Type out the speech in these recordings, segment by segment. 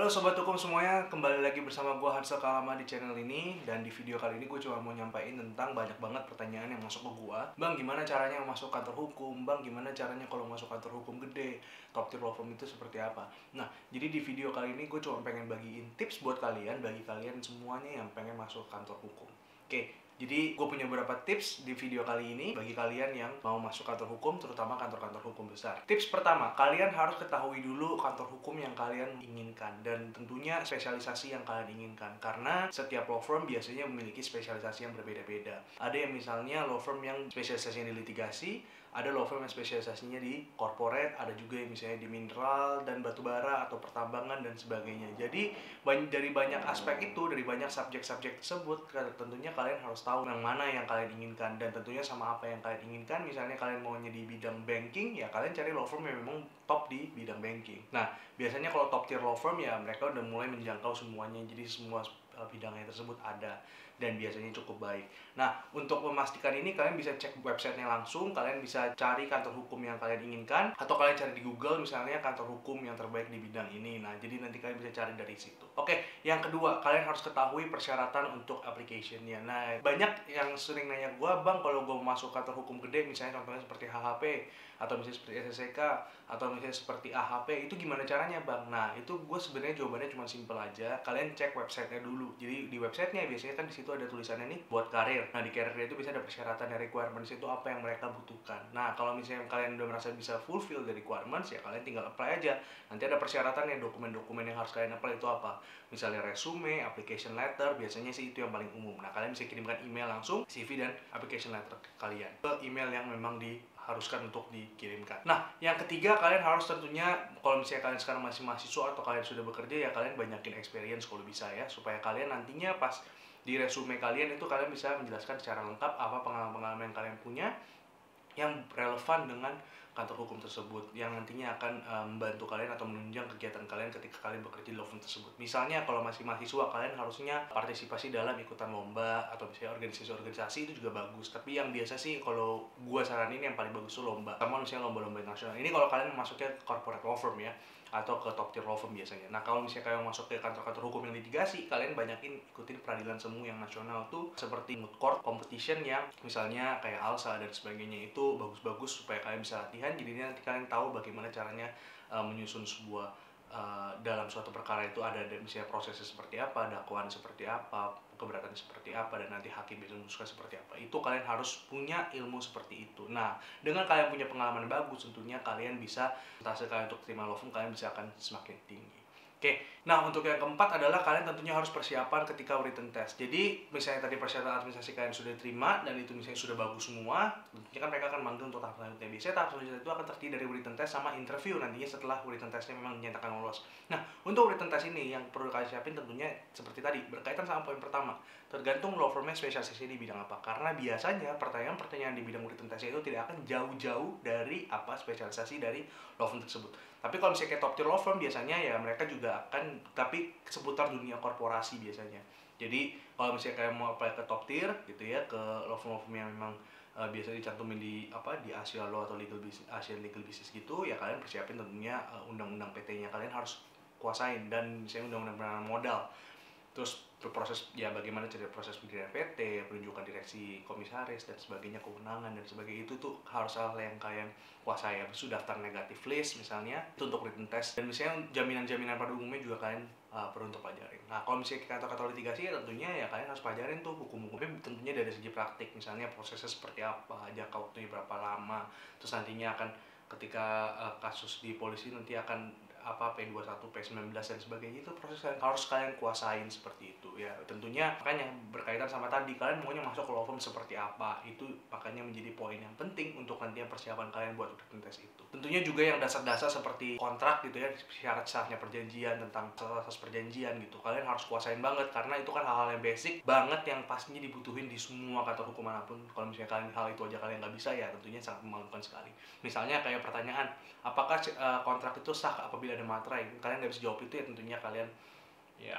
Halo Sobat Hukum semuanya, kembali lagi bersama gue Hansel Kalama di channel ini. Dan di video kali ini gue cuma mau nyampain tentang banyak banget pertanyaan yang masuk ke gue. Bang, gimana caranya masuk kantor hukum? Bang, gimana caranya kalau masuk kantor hukum gede? Top tier law firm itu seperti apa? Nah, jadi di video kali ini gue cuma pengen bagiin tips buat kalian, bagi kalian semuanya yang pengen masuk kantor hukum. Oke, jadi gue punya beberapa tips di video kali ini bagi kalian yang mau masuk kantor hukum, terutama kantor-kantor hukum besar. Tips pertama, kalian harus ketahui dulu kantor hukum yang kalian inginkan dan tentunya spesialisasi yang kalian inginkan, karena setiap law firm biasanya memiliki spesialisasi yang berbeda-beda. Ada yang misalnya law firm yang spesialisasinya di litigasi, ada law firm yang spesialisasinya di corporate, ada juga yang misalnya di mineral dan batu bara atau pertambangan dan sebagainya. Jadi dari banyak aspek itu, dari banyak subjek-subjek tersebut, tentunya kalian harus tahu yang mana yang kalian inginkan dan tentunya sama apa yang kalian inginkan. Misalnya kalian maunya di bidang banking, ya kalian cari law firm yang memang top di bidang banking. Nah, biasanya kalau top tier law firm ya mereka udah mulai menjangkau semuanya, jadi semua bidangnya tersebut ada dan biasanya cukup baik. Nah, untuk memastikan ini kalian bisa cek websitenya langsung, kalian bisa cari kantor hukum yang kalian inginkan, atau kalian cari di Google misalnya kantor hukum yang terbaik di bidang ini. Nah, jadi nanti kalian bisa cari dari situ. Oke, yang kedua, kalian harus ketahui persyaratan untuk application-nya. Nah, banyak yang sering nanya gue, Bang, kalau gue masuk kantor hukum gede, misalnya contohnya seperti HHP, atau misalnya seperti SSCK, atau misalnya seperti AHP, itu gimana caranya, Bang? Nah, itu gue sebenarnya jawabannya cuma simple aja. Kalian cek websitenya dulu. Jadi di websitenya biasanya kan di situ ada tulisannya nih buat karir. Nah, di karir itu bisa ada persyaratan dan requirements itu apa yang mereka butuhkan. Nah, kalau misalnya kalian udah merasa bisa fulfill the requirements, ya kalian tinggal apply aja. Nanti ada persyaratannya, dokumen-dokumen yang harus kalian apply itu apa. Misalnya resume, application letter, biasanya sih itu yang paling umum. Nah, kalian bisa kirimkan email langsung, CV dan application letter kalian ke email yang memang diharuskan untuk dikirimkan. Nah, yang ketiga, kalian harus tentunya, kalau misalnya kalian sekarang masih mahasiswa atau kalian sudah bekerja, ya kalian banyakin experience kalau bisa ya, supaya kalian nantinya pas di resume kalian itu kalian bisa menjelaskan secara lengkap apa pengalaman-pengalaman yang kalian punya yang relevan dengan kantor hukum tersebut, yang nantinya akan membantu kalian atau menunjang kegiatan kalian ketika kalian bekerja di law firm tersebut. Misalnya kalau masih mahasiswa, kalian harusnya partisipasi dalam ikutan lomba atau misalnya organisasi-organisasi, itu juga bagus. Tapi yang biasa sih kalau gua saranin yang paling bagus itu lomba, sama misalnya lomba-lomba internasional. Ini kalau kalian masuknya ke corporate law firm ya, atau ke top tier law firm biasanya. Nah, kalau misalnya kalian masuk ke kantor-kantor hukum yang litigasi, kalian banyakin ikutin peradilan semu yang nasional tuh, seperti moot court competition yang misalnya kayak ALSA dan sebagainya. Itu bagus-bagus supaya kalian bisa latihan, jadinya nanti kalian tahu bagaimana caranya menyusun sebuah dalam suatu perkara itu ada misalnya prosesnya seperti apa, dakwaan seperti apa, keberatan seperti apa, dan nanti hakim bisa memutuskan seperti apa. Itu kalian harus punya ilmu seperti itu. Nah, dengan kalian punya pengalaman bagus, tentunya kalian bisa, persentase kalian untuk terima law firm kalian bisa akan semakin tinggi. Oke, nah untuk yang keempat adalah kalian tentunya harus persiapan ketika written test. Jadi misalnya tadi persyaratan administrasi kalian sudah diterima dan itu misalnya sudah bagus semua, tentunya kan mereka akan manggil untuk tahap selanjutnya. Biasanya tahap selanjutnya itu akan terdiri dari written test sama interview nantinya setelah written testnya memang dinyatakan lolos. Nah, untuk written test ini yang perlu kalian siapin tentunya seperti tadi, berkaitan sama poin pertama, tergantung law firmnya spesialisasi di bidang apa. Karena biasanya pertanyaan-pertanyaan di bidang written test itu tidak akan jauh-jauh dari apa spesialisasi dari law firm tersebut. Tapi kalau misalnya kayak top tier law firm, biasanya ya mereka juga akan, tapi seputar dunia korporasi biasanya. Jadi kalau misalnya kalian mau apply ke top tier gitu ya, ke law firm yang memang biasa dicantumin di Asia Law atau Asian Legal Business gitu, ya kalian persiapin tentunya undang-undang PT-nya kalian harus kuasain, dan misalnya undang-undang penanaman modal. Terus proses ya bagaimana cara proses pendirian PT, penunjukan direksi komisaris dan sebagainya, kewenangan dan sebagainya, itu tuh harus hal yang kalian kuasai. Habis itu daftar negatif list misalnya, itu untuk written test, dan misalnya jaminan-jaminan pada umumnya juga kalian perlu untuk pelajarin. Nah, kalau misalnya kantor-kantor litigasi ya tentunya ya kalian harus pelajarin tuh hukum-hukumnya, tentunya dari segi praktik, misalnya prosesnya seperti apa, jangka waktunya berapa lama, terus nantinya akan ketika kasus di polisi nanti akan P21, P19 dan sebagainya, itu proses yang harus kalian kuasain seperti itu ya. Tentunya makanya berkaitan sama tadi, kalian maunya masuk ke law firm seperti apa, itu makanya menjadi poin yang penting untuk nantinya persiapan kalian buat written test itu. Tentunya juga yang dasar-dasar seperti kontrak gitu ya, syarat sahnya perjanjian, tentang asas perjanjian gitu, kalian harus kuasain banget, karena itu kan hal-hal yang basic banget yang pastinya dibutuhin di semua kantor hukum manapun. Kalau misalnya kalian hal itu aja kalian nggak bisa, ya tentunya sangat memalukan sekali. Misalnya kayak pertanyaan, apakah kontrak itu sah apabila ada materai, kalian nggak bisa jawab itu, ya tentunya kalian ya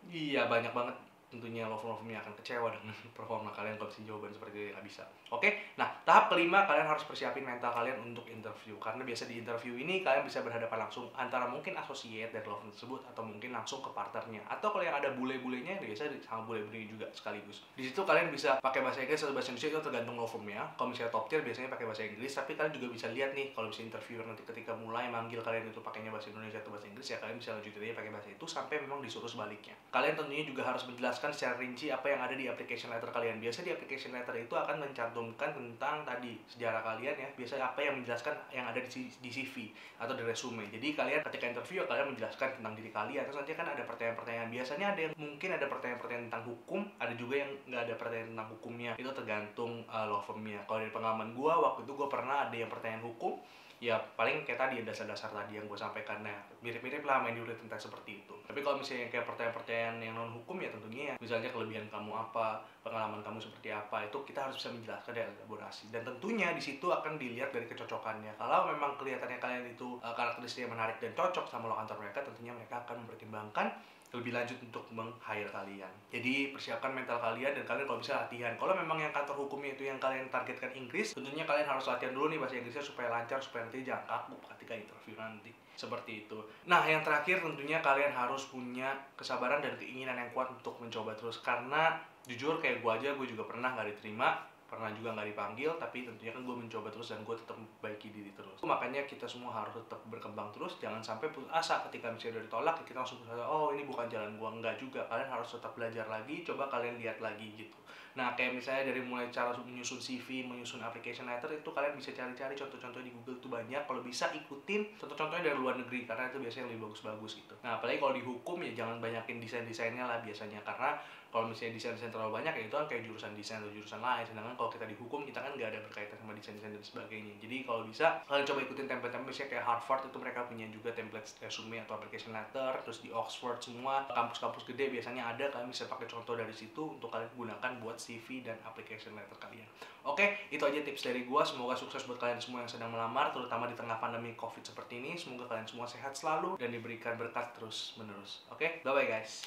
iya banyak banget tentunya law firmnya akan kecewa dengan performa kalian kalau si jawaban seperti itu nggak bisa. Oke, nah tahap kelima kalian harus persiapin mental kalian untuk interview, karena biasa di interview ini kalian bisa berhadapan langsung antara mungkin associate dari law firm tersebut atau mungkin langsung ke partnernya, atau kalau yang ada bule-bulenya biasa sama bule-bule juga sekaligus. Di situ kalian bisa pakai bahasa Inggris atau bahasa Indonesia, itu tergantung law firmnya. Kalau misalnya top tier biasanya pakai bahasa Inggris, tapi kalian juga bisa lihat nih kalau misalnya interviewer nanti ketika mulai manggil kalian itu pakainya bahasa Indonesia atau bahasa Inggris, ya kalian bisa lanjutin aja pakai bahasa itu sampai memang disuruh sebaliknya. Kalian tentunya juga harus menjelaskan secara rinci apa yang ada di application letter kalian. Biasa di application letter itu akan mencantumkan tentang tadi sejarah kalian ya. Biasa apa yang menjelaskan yang ada di CV atau di resume. Jadi kalian ketika interview kalian menjelaskan tentang diri kalian. Terus nanti kan ada pertanyaan-pertanyaan. Biasanya ada yang mungkin ada pertanyaan-pertanyaan tentang hukum, ada juga yang nggak ada pertanyaan tentang hukumnya. Itu tergantung law firmnya. Kalau dari pengalaman gue, waktu itu gue pernah ada yang pertanyaan hukum. Ya paling kayak tadi dasar-dasar tadi yang gue sampaikan, nah mirip-mirip lah main di tentang seperti itu. Tapi kalau misalnya kayak pertanyaan-pertanyaan yang non hukum ya tentunya ya, misalnya kelebihan kamu apa, pengalaman kamu seperti apa, itu kita harus bisa menjelaskan dan elaborasi. Dan tentunya di situ akan dilihat dari kecocokannya. Kalau memang kelihatannya kalian itu karakteristiknya menarik dan cocok sama lo kantor mereka, tentunya mereka akan mempertimbangkan lebih lanjut untuk meng-hire kalian. Jadi persiapkan mental kalian dan kalian kalau bisa latihan. Kalau memang yang kantor hukumnya itu yang kalian targetkan Inggris, tentunya kalian harus latihan dulu nih bahasa Inggrisnya supaya lancar, supaya nanti jangan kaku ketika interview nanti. Seperti itu. Nah, yang terakhir tentunya kalian harus punya kesabaran dan keinginan yang kuat untuk mencoba terus. Karena jujur kayak gue aja, gue juga pernah nggak diterima, pernah juga nggak dipanggil, tapi tentunya kan gue mencoba terus dan gue tetap memperbaiki diri terus. Makanya kita semua harus tetap berkembang terus, jangan sampai putus asa ketika misalnya udah ditolak, kita langsung putus asa, oh ini bukan jalan gue. Enggak juga, kalian harus tetap belajar lagi, coba kalian lihat lagi gitu. Nah kayak misalnya dari mulai cara menyusun CV, menyusun application letter, itu kalian bisa cari-cari contoh-contoh di Google tuh banyak. Kalau bisa ikutin contoh-contohnya dari luar negeri, karena itu biasanya lebih bagus-bagus gitu. Nah apalagi kalau di hukum ya jangan banyakin desain-desainnya lah biasanya, karena kalau misalnya desain-desain terlalu banyak ya itu kan kayak jurusan desain atau jurusan lain. Sedangkan kalau kita di hukum kita kan nggak ada berkaitan sama desain-desain dan sebagainya. Jadi kalau bisa kalian coba ikutin template-template misalnya kayak Harvard itu mereka punya juga template resume atau application letter. Terus di Oxford semua kampus-kampus gede biasanya ada, kalian bisa pakai contoh dari situ untuk kalian gunakan buat CV dan application letter kalian. Oke, itu aja tips dari gua. Semoga sukses buat kalian semua yang sedang melamar, terutama di tengah pandemi COVID seperti ini. Semoga kalian semua sehat selalu dan diberikan berkat terus menerus. Oke, bye bye guys.